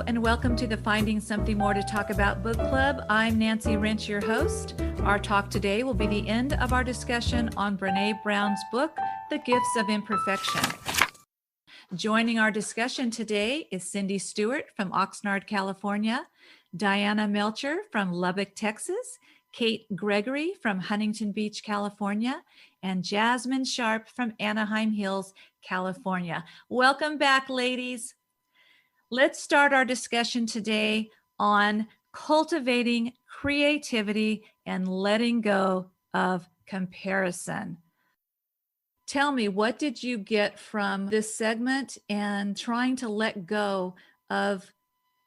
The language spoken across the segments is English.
and welcome to the Finding Something More to Talk About book club. I'm Nancy Rench, your host. Our talk today will be the end of our discussion on Brene Brown's book, The Gifts of Imperfection. Joining our discussion today is Cindy Stewart from Oxnard, California, Diana Melcher from Lubbock, Texas, Kate Gregory from Huntington Beach, California, and Jasmine Sharp from Anaheim Hills, California. Welcome back, ladies. Let's start our discussion today on cultivating creativity and letting go of comparison. Tell me, what did you get from this segment and trying to let go of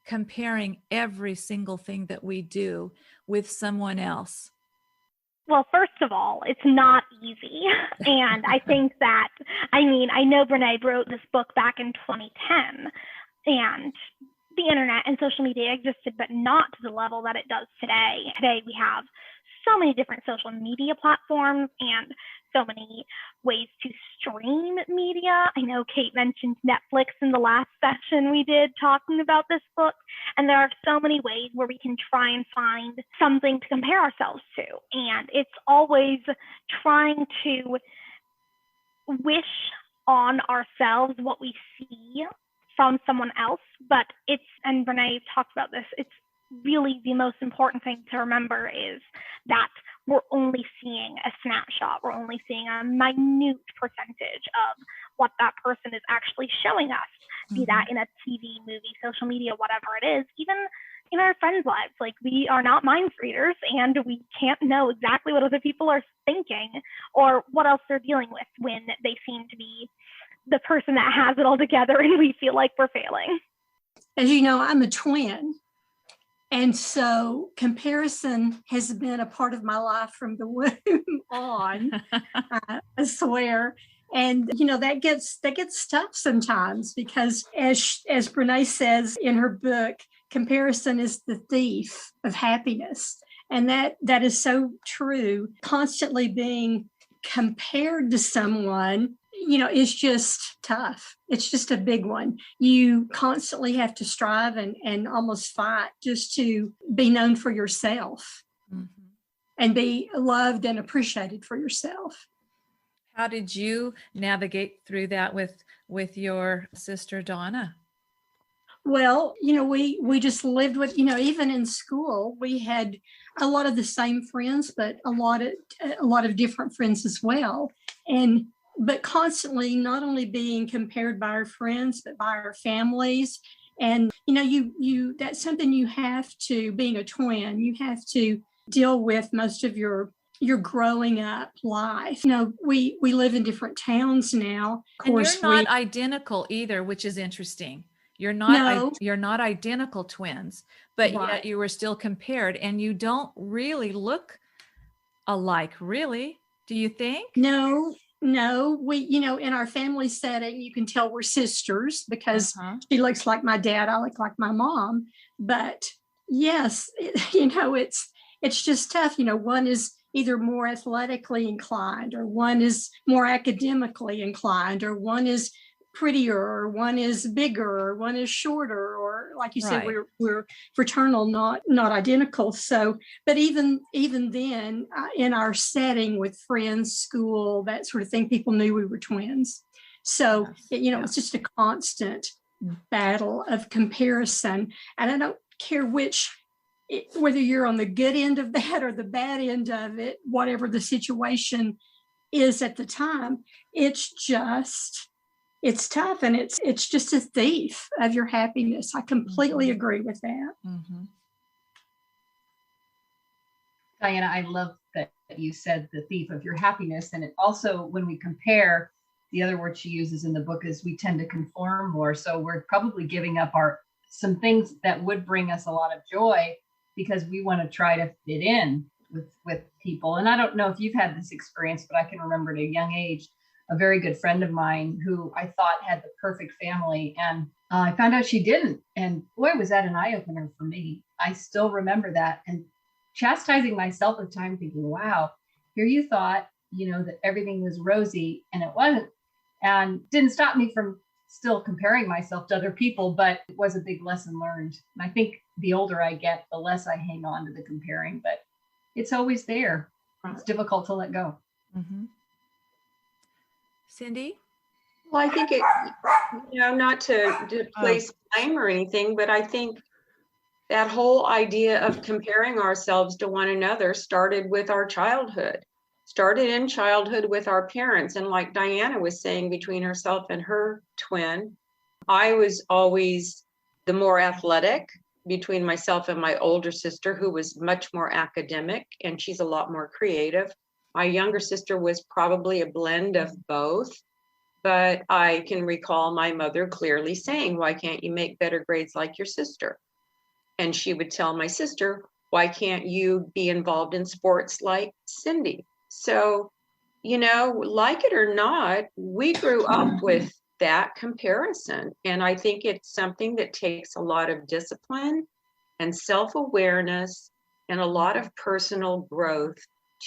comparing every single thing that we do with someone else? Well, first of all, it's not easy. And I think that, I know Brene wrote this book back in 2010, and the internet and social media existed, but not to the level that it does today. Today, we have so many different social media platforms and so many ways to stream media. I know Kate mentioned Netflix in the last session we did talking about this book. And there are so many ways where we can try and find something to compare ourselves to. And it's always trying to wish on ourselves what we see from someone else. But and Brene talked about this, it's really the most important thing to remember is that we're only seeing a snapshot. We're only seeing a minute percentage of what that person is actually showing us, be that in a TV, movie, social media, whatever it is, even in our friends' lives. Like, we are not mind readers, and we can't know exactly what other people are thinking or what else they're dealing with when they seem to be the person that has it all together and we feel like we're failing. As you know, I'm a twin. And so comparison has been a part of my life from the womb on, I swear. And, that gets tough sometimes because as Brene says in her book, comparison is the thief of happiness. And that is so true. Constantly being compared to someone, is just tough. It's just a big one. You constantly have to strive and almost fight just to be known for yourself and be loved and appreciated for yourself. How did you navigate through that with your sister, Donna? Well, we just lived with, even in school, we had a lot of the same friends, but a lot of different friends as well. But constantly not only being compared by our friends, but by our families. And, you that's something you have to, being a twin, you have to deal with most of your growing up life. We live in different towns now. Of course, and you're not identical either, which is interesting. You're not identical twins, but right. Yet you were still compared, and you don't really look alike, really. Do you think? No, we, in our family setting, you can tell we're sisters because she looks like my dad, I look like my mom. But yes, it's just tough. One is either more athletically inclined, or one is more academically inclined, or one is prettier, or one is bigger, or one is shorter, or like you said, we're fraternal, not identical. So, but even then, in our setting with friends, school, that sort of thing, people knew we were twins. So, it's just a constant battle of comparison. And I don't care whether you're on the good end of that or the bad end of it, whatever the situation is at the time, it's tough, and it's just a thief of your happiness. I completely agree with that. Diana, I love that you said the thief of your happiness. And it also, when we compare, the other word she uses in the book is we tend to conform more. So we're probably giving up some things that would bring us a lot of joy because we want to try to fit in with people. And I don't know if you've had this experience, but I can remember at a young age, a very good friend of mine who I thought had the perfect family. And I found out she didn't. And boy, was that an eye-opener for me. I still remember that and chastising myself at the time, thinking, wow, here you thought, that everything was rosy, and it wasn't. And didn't stop me from still comparing myself to other people, but it was a big lesson learned. And I think the older I get, the less I hang on to the comparing, but it's always there. It's difficult to let go. Mm-hmm. Cindy? Well, I think it, not to place blame or anything, but I think that whole idea of comparing ourselves to one another started with our childhood, started in childhood with our parents. And like Diana was saying, between herself and her twin, I was always the more athletic between myself and my older sister, who was much more academic, and she's a lot more creative. My younger sister was probably a blend of both. But I can recall my mother clearly saying, "Why can't you make better grades like your sister?" And she would tell my sister, "Why can't you be involved in sports like Cindy?" So, like it or not, we grew up with that comparison. And I think it's something that takes a lot of discipline and self-awareness and a lot of personal growth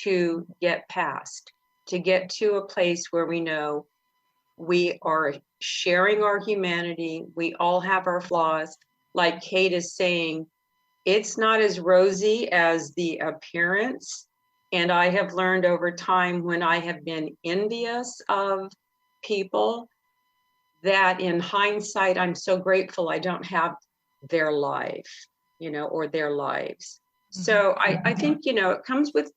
to get past, to get to a place where we know we are sharing our humanity. We all have our flaws. Like Kate is saying, it's not as rosy as the appearance. And I have learned over time, when I have been envious of people, that in hindsight, I'm so grateful I don't have their life, or their lives. Mm-hmm. So I think, it comes with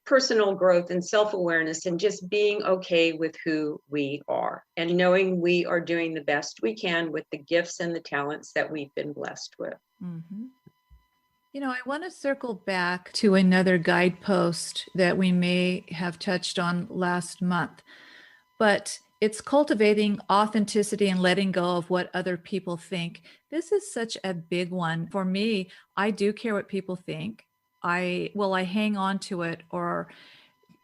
personal growth and self-awareness, and just being okay with who we are and knowing we are doing the best we can with the gifts and the talents that we've been blessed with. Mm-hmm. I want to circle back to another guidepost that we may have touched on last month, but it's cultivating authenticity and letting go of what other people think. This is such a big one. For me, I do care what people think. I hang on to it, or,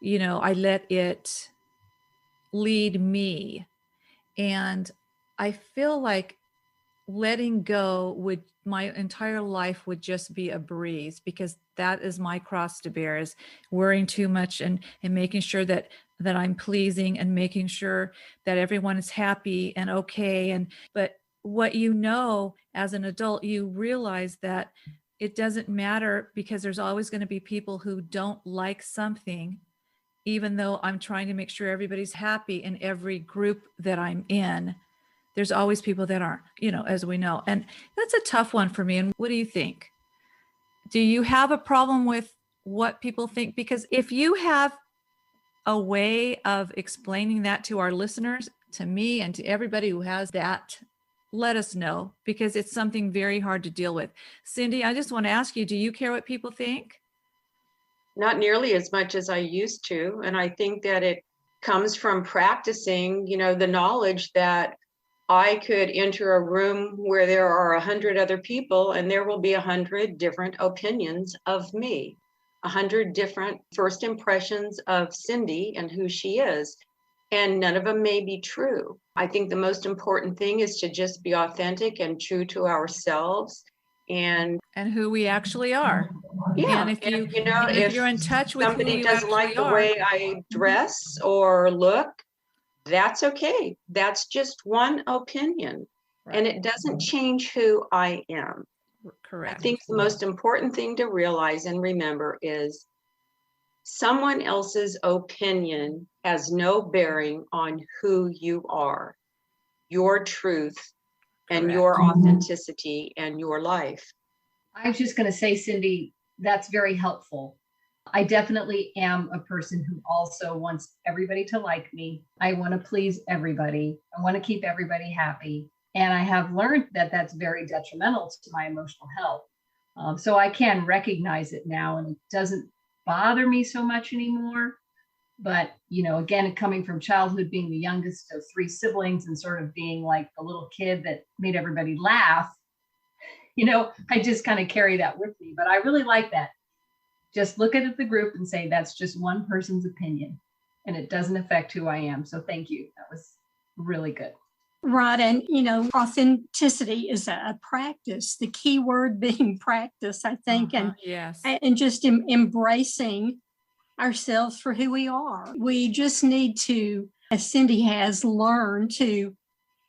I let it lead me. And I feel like letting go my entire life would just be a breeze, because that is my cross to bear, is worrying too much and making sure that I'm pleasing and making sure that everyone is happy and okay. But what as an adult, you realize that it doesn't matter, because there's always going to be people who don't like something, even though I'm trying to make sure everybody's happy in every group that I'm in. There's always people that aren't, as we know. And that's a tough one for me. And what do you think? Do you have a problem with what people think? Because if you have a way of explaining that to our listeners, to me and to everybody who has that, let us know, because it's something very hard to deal with. Cindy, I just want to ask you, do you care what people think? Not nearly as much as I used to. And I think that it comes from practicing, the knowledge that I could enter a room where there are 100 other people, and there will be 100 different opinions of me, 100 different first impressions of Cindy and who she is. And none of them may be true. I think the most important thing is to just be authentic and true to ourselves and who we actually are. Yeah. And if you're in touch with somebody doesn't like the way I dress or look, that's okay. That's just one opinion. Right. And it doesn't change who I am. Correct. I think the most important thing to realize and remember is someone else's opinion has no bearing on who you are, your truth, and your authenticity and your life. I was just going to say, Cindy, that's very helpful. I definitely am a person who also wants everybody to like me. I want to please everybody. I want to keep everybody happy. And I have learned that that's very detrimental to my emotional health. So I can recognize it now, and it doesn't bother me so much anymore. But, again, coming from childhood, being the youngest of 3 siblings and sort of being like the little kid that made everybody laugh, I just kind of carry that with me. But I really like that. Just look at the group and say, that's just one person's opinion, and it doesn't affect who I am. So thank you. That was really good. Right. And, authenticity is a practice, the key word being practice, I think, yes. And just embracing ourselves for who we are. We just need to, as Cindy has, learned to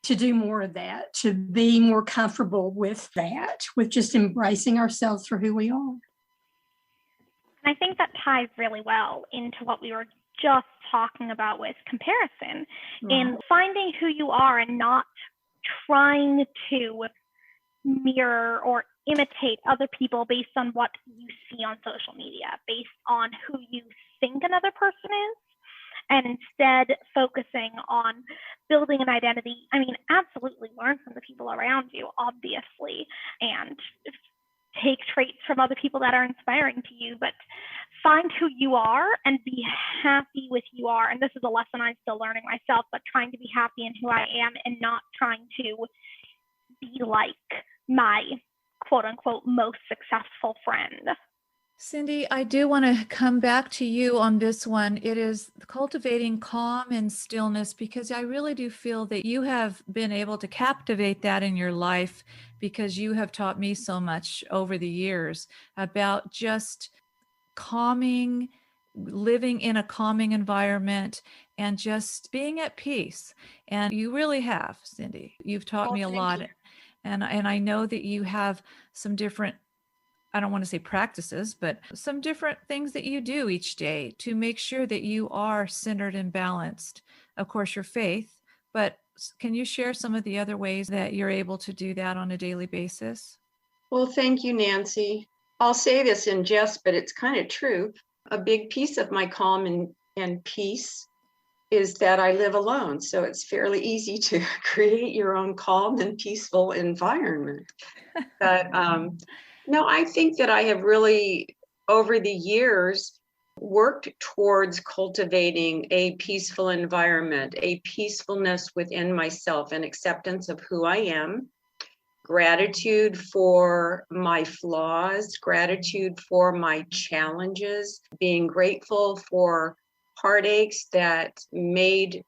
to do more of that, to be more comfortable with that, with just embracing ourselves for who we are. I think that ties really well into what we were just talking about with comparison, in finding who you are and not trying to mirror or imitate other people based on what you see on social media, based on who you think another person is, and instead focusing on building an identity. I mean, absolutely learn from the people around you, obviously, and take traits from other people that are inspiring to you, but find who you are and be happy with who you are. And this is a lesson I'm still learning myself, but trying to be happy in who I am and not trying to be like my quote unquote most successful friend. Cindy, I do want to come back to you on this one. It is cultivating calm and stillness, because I really do feel that you have been able to captivate that in your life, because you have taught me so much over the years about just calming, living in a calming environment, and just being at peace. And you really have, Cindy. You've taught me a lot. And I know that you have some different, I don't want to say practices, but some different things that you do each day to make sure that you are centered and balanced. Of course, your faith, but can you share some of the other ways that you're able to do that on a daily basis? Well, thank you, Nancy. I'll say this in jest, but it's kind of true. A big piece of my calm and peace is that I live alone. So it's fairly easy to create your own calm and peaceful environment. But no, I think that I have really, over the years, worked towards cultivating a peaceful environment, a peacefulness within myself, an acceptance of who I am, gratitude for my flaws, gratitude for my challenges, being grateful for heartaches that made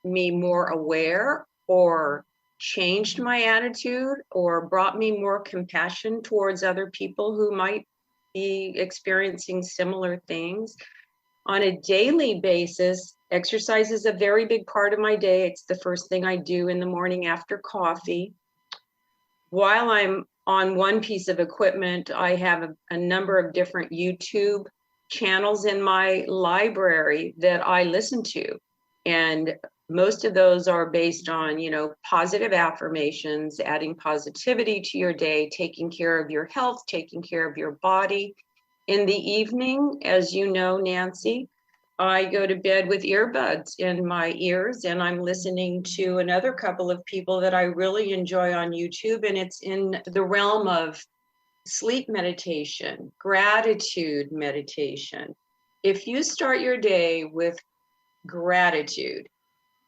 me more aware or changed my attitude or brought me more compassion towards other people who might be experiencing similar things. On a daily basis, exercise is a very big part of my day. It's the first thing I do in the morning after coffee. While I'm on one piece of equipment, I have a number of different YouTube channels in my library that I listen to. And most of those are based on, positive affirmations, adding positivity to your day, taking care of your health, taking care of your body. In the evening, as you know, Nancy, I go to bed with earbuds in my ears, and I'm listening to another couple of people that I really enjoy on YouTube, and it's in the realm of sleep meditation, gratitude meditation. If you start your day with gratitude,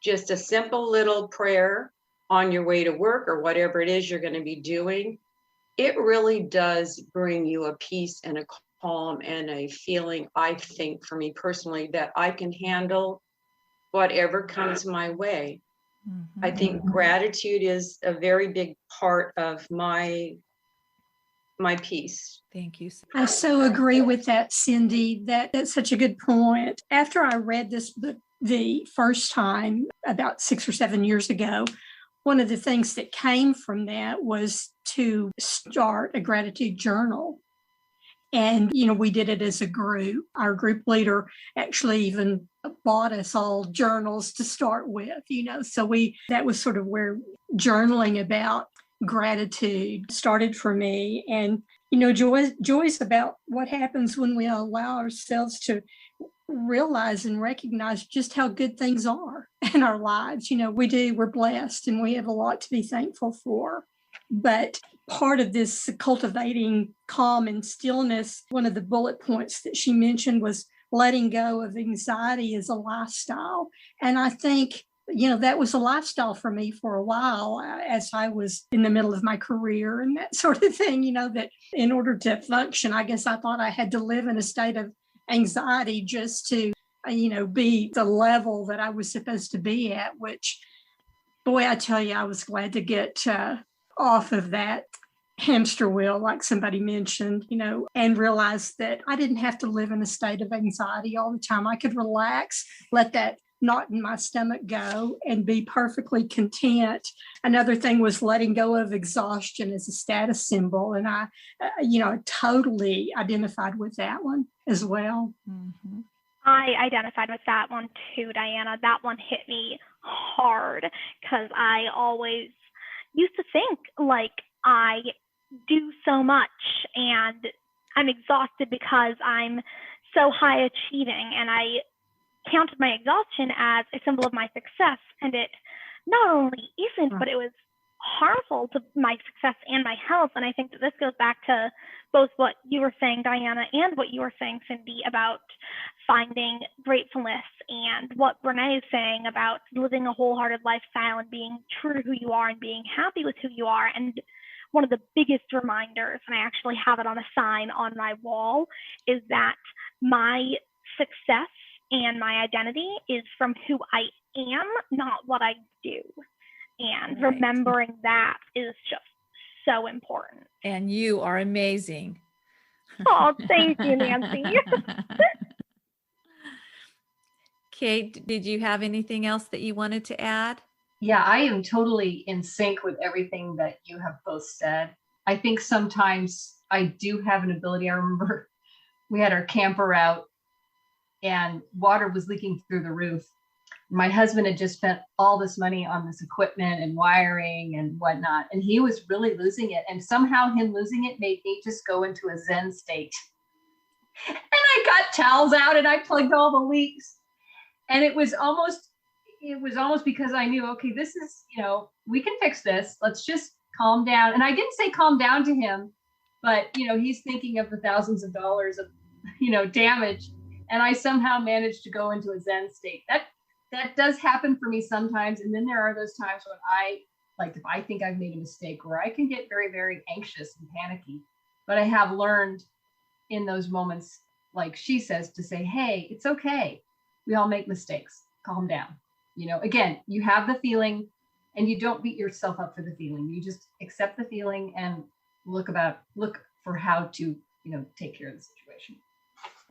just a simple little prayer on your way to work or whatever it is you're going to be doing, it really does bring you a peace and a calm and a feeling, I think, for me personally, that I can handle whatever comes my way. I think gratitude is a very big part of my peace. Thank you. I so agree with that, Cindy. That's such a good point. After I read this book the first time about 6 or 7 years ago, one of the things that came from that was to start a gratitude journal. And, we did it as a group. Our group leader actually even bought us all journals to start with, so that was sort of where journaling about gratitude started for me. And, joy's about what happens when we allow ourselves to realize and recognize just how good things are in our lives. We're blessed and we have a lot to be thankful for. But part of this cultivating calm and stillness, one of the bullet points that she mentioned was letting go of anxiety as a lifestyle. And I think, that was a lifestyle for me for a while as I was in the middle of my career and that sort of thing, that in order to function, I guess I thought I had to live in a state of anxiety just to, be the level that I was supposed to be at, which, boy, I tell you, I was glad to get off of that hamster wheel, like somebody mentioned, and realize that I didn't have to live in a state of anxiety all the time. I could relax, let that knot in my stomach go and be perfectly content. Another thing was letting go of exhaustion as a status symbol. And I totally identified with that one as well. Mm-hmm. I identified with that one too, Diana. That one hit me hard because I always used to think like I do so much and I'm exhausted because I'm so high achieving, and I counted my exhaustion as a symbol of my success, and it not only isn't, but it was harmful to my success and my health. And I think that this goes back to both what you were saying, Diana, and what you were saying, Cindy, about finding gratefulness, and what Brene is saying about living a wholehearted lifestyle and being true to who you are and being happy with who you are. And one of the biggest reminders, and I actually have it on a sign on my wall, is that my success and my identity is from who I am, not what I do. And Right. remembering that is just so important. And you are amazing. Oh, thank you, Nancy. Kate, did you have anything else that you wanted to add? Yeah, I am totally in sync with everything that you have both said. I think sometimes I do have an ability. I remember we had our camper out and water was leaking through the roof. My husband had just spent all this money on this equipment and wiring and whatnot, and he was really losing it. And somehow him losing it made me just go into a Zen state. And I got towels out and I plugged all the leaks. And it was almost because I knew, okay, this is, we can fix this. Let's just calm down. And I didn't say calm down to him, but, he's thinking of the thousands of dollars of, damage. And I somehow managed to go into a Zen state. That does happen for me sometimes. And then there are those times when if I think I've made a mistake, where I can get very, very anxious and panicky. But I have learned in those moments, like she says, to say, hey, it's okay. We all make mistakes. Calm down. Again, you have the feeling and you don't beat yourself up for the feeling. You just accept the feeling and look for how to, take care of the situation.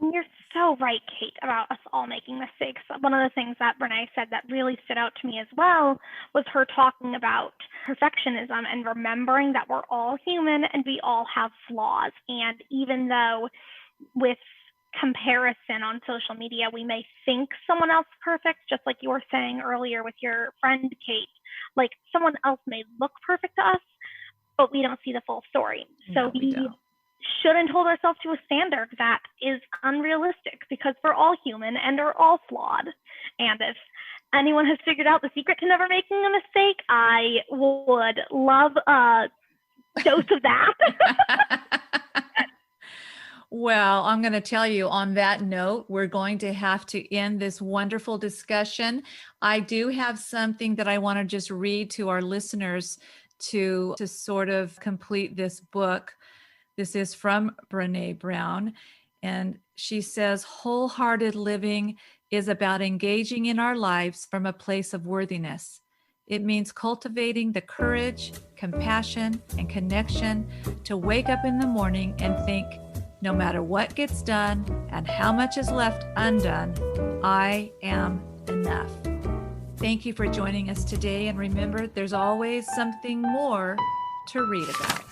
You're so right, Kate, about us all making mistakes. One of the things that Brene said that really stood out to me as well was her talking about perfectionism and remembering that we're all human and we all have flaws. And even though with comparison on social media, we may think someone else is perfect, just like you were saying earlier with your friend, Kate, like someone else may look perfect to us, but we don't see the full story. So we shouldn't hold ourselves to a standard that is unrealistic, because we're all human and are all flawed. And if anyone has figured out the secret to never making a mistake, I would love a dose of that. Well, I'm going to tell you, on that note, we're going to have to end this wonderful discussion. I do have something that I want to just read to our listeners to sort of complete this book. This is from Brene Brown, and she says, wholehearted living is about engaging in our lives from a place of worthiness. It means cultivating the courage, compassion, and connection to wake up in the morning and think, no matter what gets done and how much is left undone, I am enough. Thank you for joining us today. And remember, there's always something more to read about.